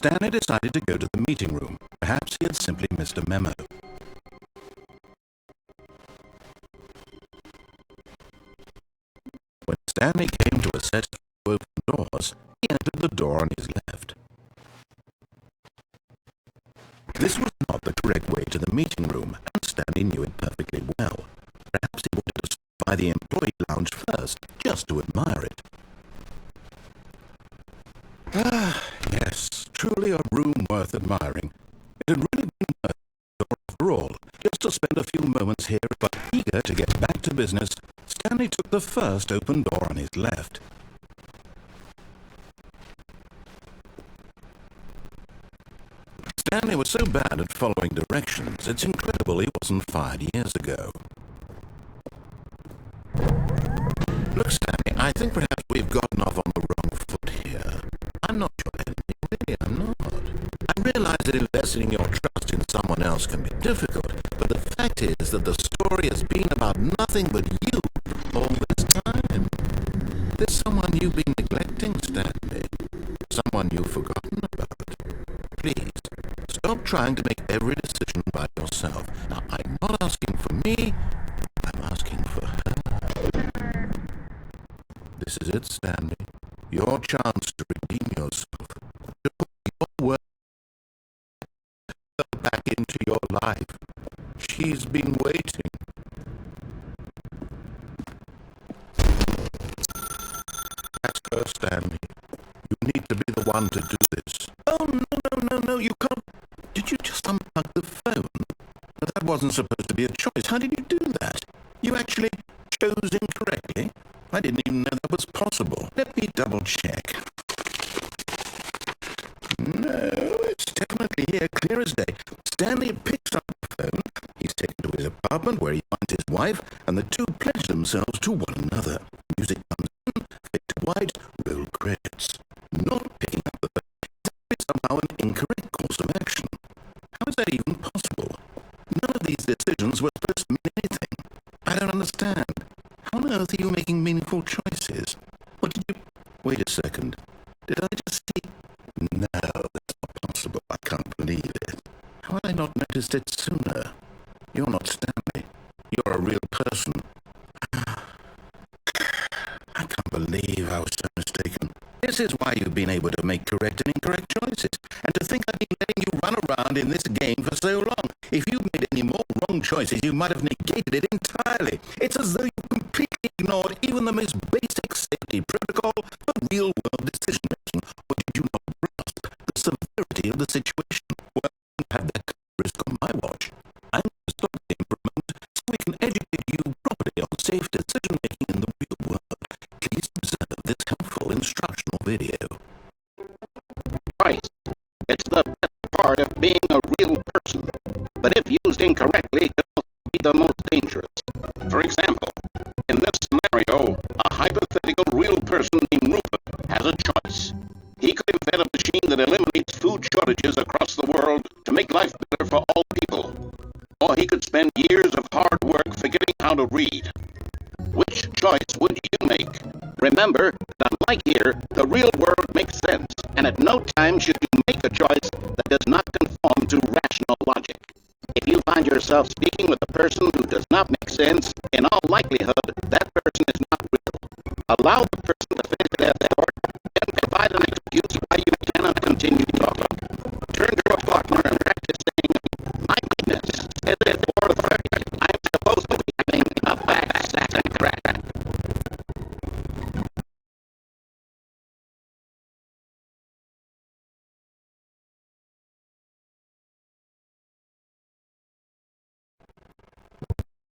Stanley decided to go to the meeting room. Perhaps he had simply missed a memo. When Stanley came to assess the open doors, he entered the door on his left. This was not the correct way to the meeting room, and Stanley knew it perfectly well. Perhaps he wanted to stop by the employee lounge first, just to admire it. Ah, yes, truly a room worth admiring. It had really been worth it after all, just to spend a few moments here, but eager to get back to business, Stanley took the first open door on his left. Stanley was so bad at following directions, it's incredible he wasn't fired years ago. Look, Stanley, I think perhaps we've gotten off on the wrong foot here. I'm not your enemy, really, I'm not. I realize that investing your trust in someone else can be difficult, but the fact is that the story has been about nothing but you all this time. There's someone you've been neglecting, Stanley. Someone you've forgotten about. Please, stop trying to make every decision by yourself. Now, I'm not asking for me, I'm asking for her. This is it, Stanley. Your chance to redeem yourself. To put your work back into your life. She's been waiting. Ask her, Stanley. You need to be the one to do this. Oh, no, you can't. Did you just unplug the phone? But that wasn't supposed to be a choice. How did you do that? You actually chose incorrectly? I didn't even know that was possible. Let me double check. No, it's definitely here, clear as day. Stanley picks up the phone. He's taken to his apartment where he finds his wife, and the two pledge themselves to one another. Music comes in, fade to white, roll credits. Not picking up the phone is somehow an incorrect course of action. How is that even possible? None of these decisions were supposed to mean anything. I don't understand. How on earth are you making meaningful choices? What did you... Wait a second. Did I just see... No, that's not possible. I can't believe it. How had I not noticed it sooner? You're not Stanley. You're a real person. I can't believe I was so mistaken. This is why you've been able to make correct and incorrect choices. And to think I've been letting you run around in this game for so long. If you'd made any more wrong choices, you might have negated it entirely. It's as though you completely ignored even the most basic safety protocol for real-world decision-making. Or did you not grasp the severity of the situation? Well, you had that risk on my watch. I'm going to stop the game for a moment so we can educate you properly on safe decision-making in the real world. Please observe this helpful instructional video. Right. It's the best part of being a real person. But if used incorrectly, it will be the most dangerous. For example, in this scenario, a hypothetical real person named Rupert has a choice. He could invent a machine that eliminates food shortages across the world to make life better for all people. Or he could spend years of hard work forgetting how to read. Which choice would you make? Remember that unlike here, the real world makes sense, and at no time should you make a choice that does not conform to rational logic. If you find yourself speaking with a person who does not make sense, in all likelihood, that person is not real. Allow the person to finish their thought, then provide an excuse why you cannot continue talking. Turn to a partner and practice saying, "My goodness, says it for 30. I'm supposed to be having a bad sack and crack."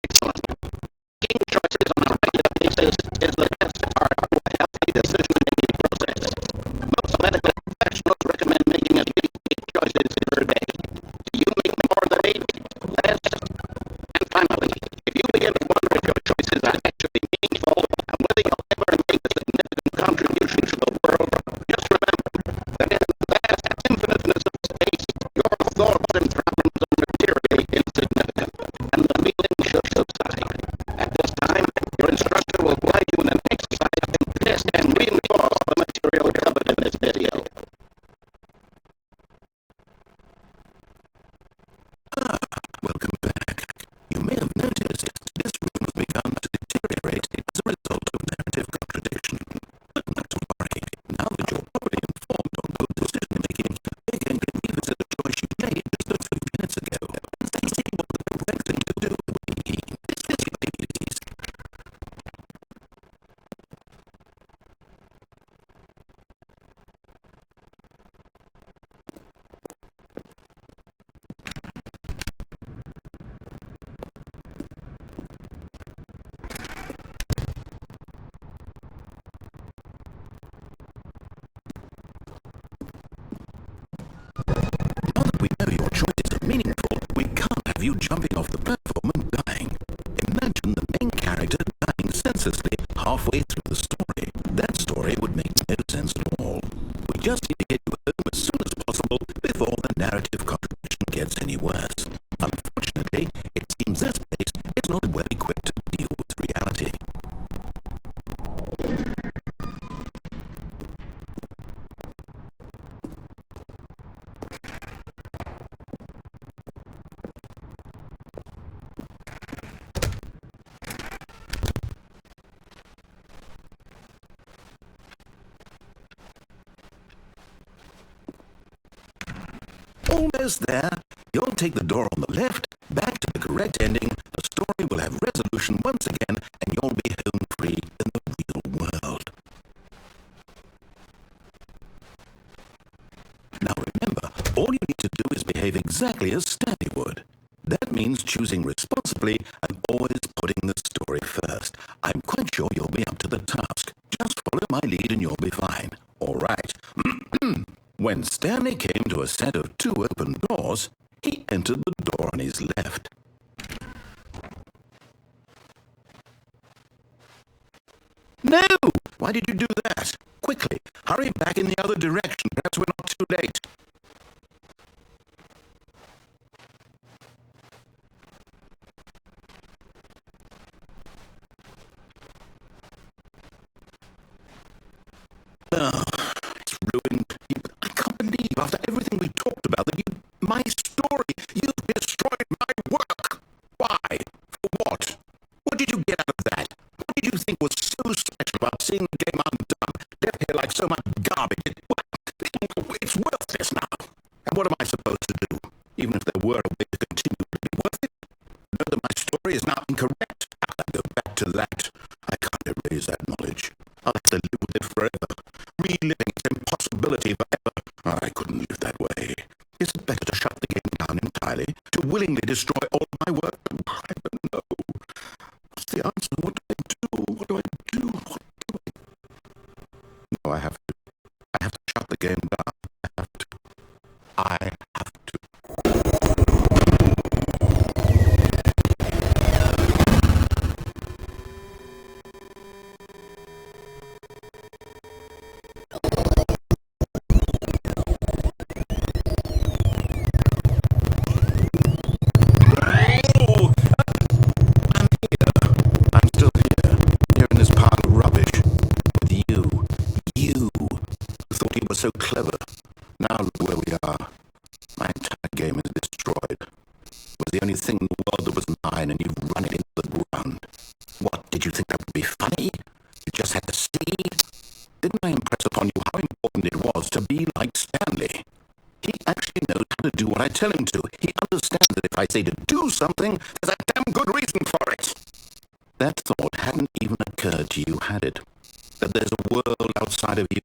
Excellent. Making choices on a regular basis is the best part of a healthy decision-making process. Most medical professionals recommend making at least 8 choices per day. Do you make more than 8? Less? And finally, if you begin to wonder if your choices are actually meaningful and whether you'll ever make a significant contribution to the world, just remember that in the vast infiniteness of space, your thoughts and problems are materially insignificant, and the feeling should subside. At this time, your instructor will guide you in an exercise to test and reinforce the material covered in this video. you jumping off the platform and dying. Imagine the main character dying senselessly halfway through the story. That story would make no sense at all. We just need to get you home as soon as possible before the narrative contradiction gets any worse. Unfortunately, it seems this place is not well equipped to deal with reality. Almost there. You'll take the door on the left, back to the correct ending, the story will have resolution once again, and you'll be home free in the real world. Now remember, all you need to do is behave exactly as Stanley would. That means choosing responsibly and always putting the story first. I'm quite sure you'll be up to the task. Just follow my lead and you'll be fine. All right. When Stanley came to a set of 2 open doors, he entered the door on his left. No! Why did you do that? Quickly, hurry back in the other direction. Perhaps we're not too late. Oh, it's ruined. I can't believe, after everything we talked about, that my story, you've destroyed my work. Why? For what? What did you get out of that? What did you think was so special about seeing the game undone, left here like so much garbage? It's worthless now. And what am I supposed to do? Even if there were a way to continue to be worth it? Know that my story is now incorrect. How can I go back to that? I can't erase that knowledge. I'll have to live with it forever. Reliving its impossibility forever. I couldn't live that way. Is it better to shut the game down entirely? To willingly destroy all my work? I don't know. What's the answer? What do I do? What do I do? What do I... No, I have to. I have to shut the game down. I have to. I have to. I'm still here in this pile of rubbish, with you. You, who thought you were so clever. Now look where we are. My entire game is destroyed. It was the only thing in the world that was mine, and you've run it into the ground. What, did you think that would be funny? You just had to see? Didn't I impress upon you how important it was to be like Stanley? He actually knows how to do what I tell him to. He understands that if I say to do something, there's a damn good reason for it. That thought hadn't even occurred to you, had it? That there's a world outside of you?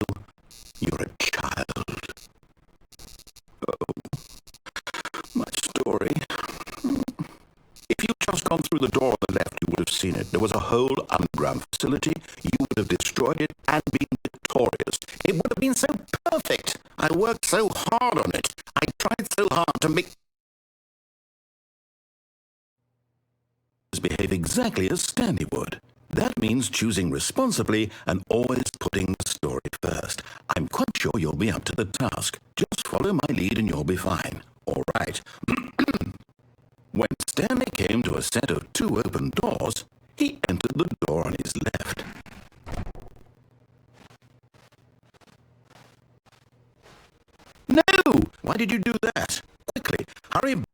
You're a child. Oh, my story. If you'd just gone through the door on the left, you would have seen it. There was a whole underground facility. You would have destroyed it and been victorious. It would have been so perfect. I worked so hard on it. I tried so hard to make... behave exactly as Stanley would. That means choosing responsibly and always putting the story first. I'm quite sure you'll be up to the task. Just follow my lead and you'll be fine. All right. When Stanley came to a set of 2 open doors, he entered the door on his left. No! Why did you do that? Quickly, hurry back.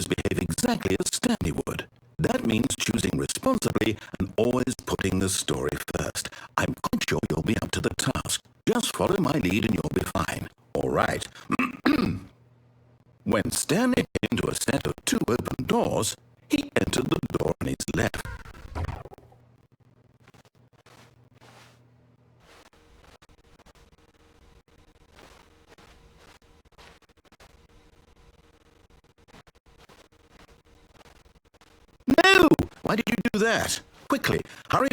Behave exactly as Stanley would. That means choosing responsibly and always putting the story first. I'm quite sure you'll be up to the task. Just follow my lead and you'll be fine. All right. When Stanley came to a set of 2 open doors, he entered the door on his left. No! Why did you do that? Quickly, hurry.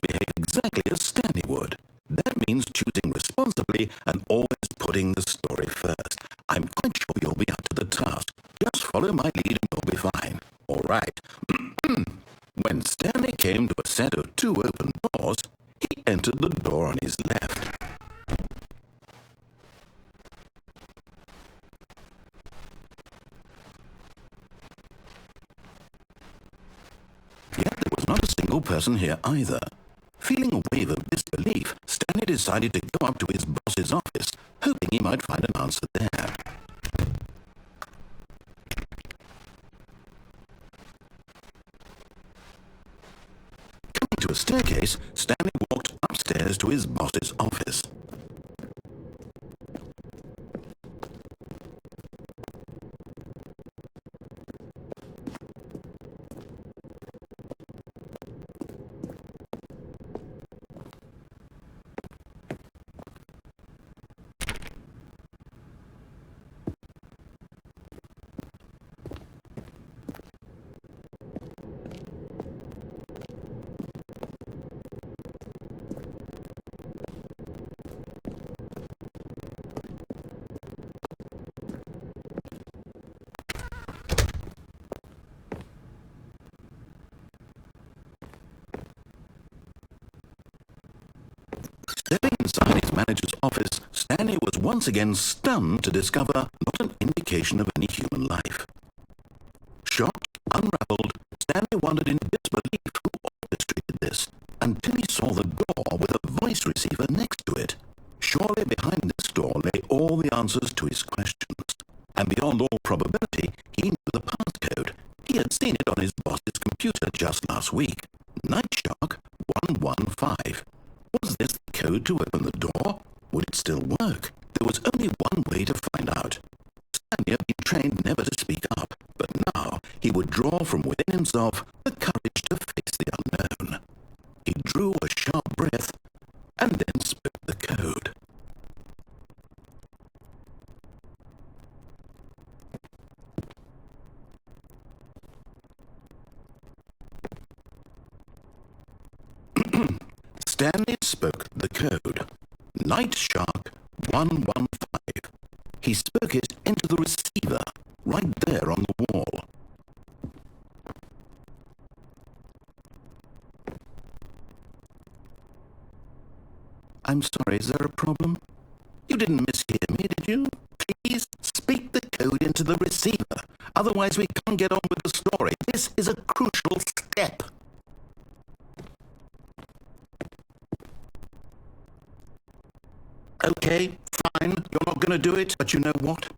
Behave exactly as Stanley would. That means choosing responsibly and always putting the story first. door on his left. Yet there was not a single person here either. Feeling a wave of disbelief, Stanley decided to go up to his boss's office, hoping he might find an answer there. Coming to a staircase, Stanley walked upstairs to his boss's office. Stepping inside his manager's office, Stanley was once again stunned to discover not an indication of any human life. Shocked, unraveled, Stanley wondered in disbelief who orchestrated this, until he saw the door with a voice receiver next to it. Surely behind this door lay all the answers to his questions, and beyond all probability, he knew the passcode. He had seen it on his boss's computer just last week. Nightshark 115. Was this the code to open the door? Would it still work? There was only one way to find out. Stanley had been trained never to speak up, but now he would draw from within himself the courage to face the unknown. He drew a sharp breath and then spoke the code. Stanley spoke the code. Nightshark 115. He spoke it into the receiver, right there on the wall. I'm sorry, is there a problem? You didn't mishear me, did you? Please speak the code into the receiver. Otherwise we can't get on with the story. This is a crucial step. Okay, fine, you're not going to do it, but you know what?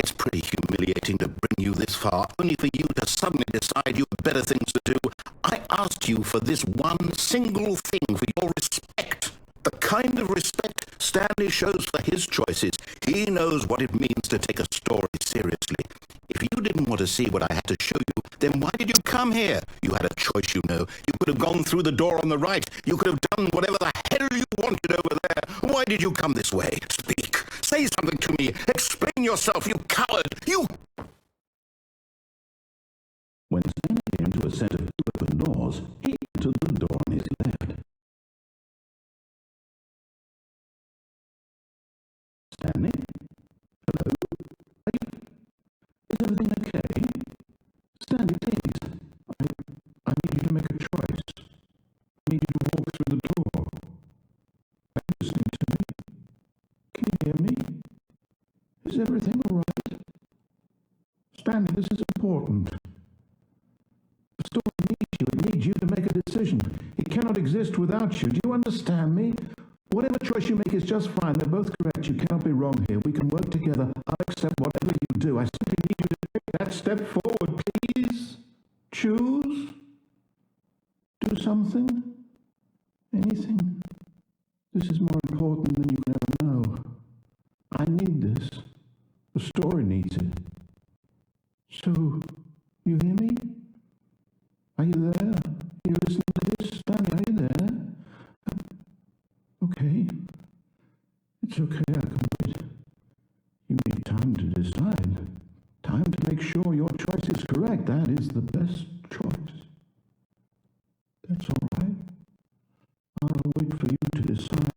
It's pretty humiliating to bring you this far, only for you to suddenly decide you have better things to do. I asked you for this one single thing, for your respect. The kind of respect Stanley shows for his choices. He knows what it means to take a story seriously. If you didn't want to see what I had to show you, then why did you come here? You had a choice, you know. You could have gone through the door on the right. You could have done whatever the hell you wanted over there. Why did you come this way? Speak. Say something to me. Explain yourself, you coward. You... When Stanley came to a set of two open doors, he entered the door on his left. Stanley? Hello? Is everything okay? Stanley, please. I need you to make a choice. I need you to walk through the door. Are you listening to me? Can you hear me? Is everything all right? Stanley, this is important. The story needs you. It needs you to make a decision. It cannot exist without you. Do you understand me? Whatever choice you make is just fine. They're both correct. You cannot be wrong here. We can work together. I'll accept whatever you do. I simply need you to take that step forward, please. Choose. Do something. Anything. This is more important than you can ever know. I need this. The story needs it. So, you hear me? Are you there? Are you listening to this? Stanley, are you there? Okay. It's okay, I can wait. You need time to decide. Time to make sure your choice is correct. That is the best choice. That's all right. I'll wait for you to decide.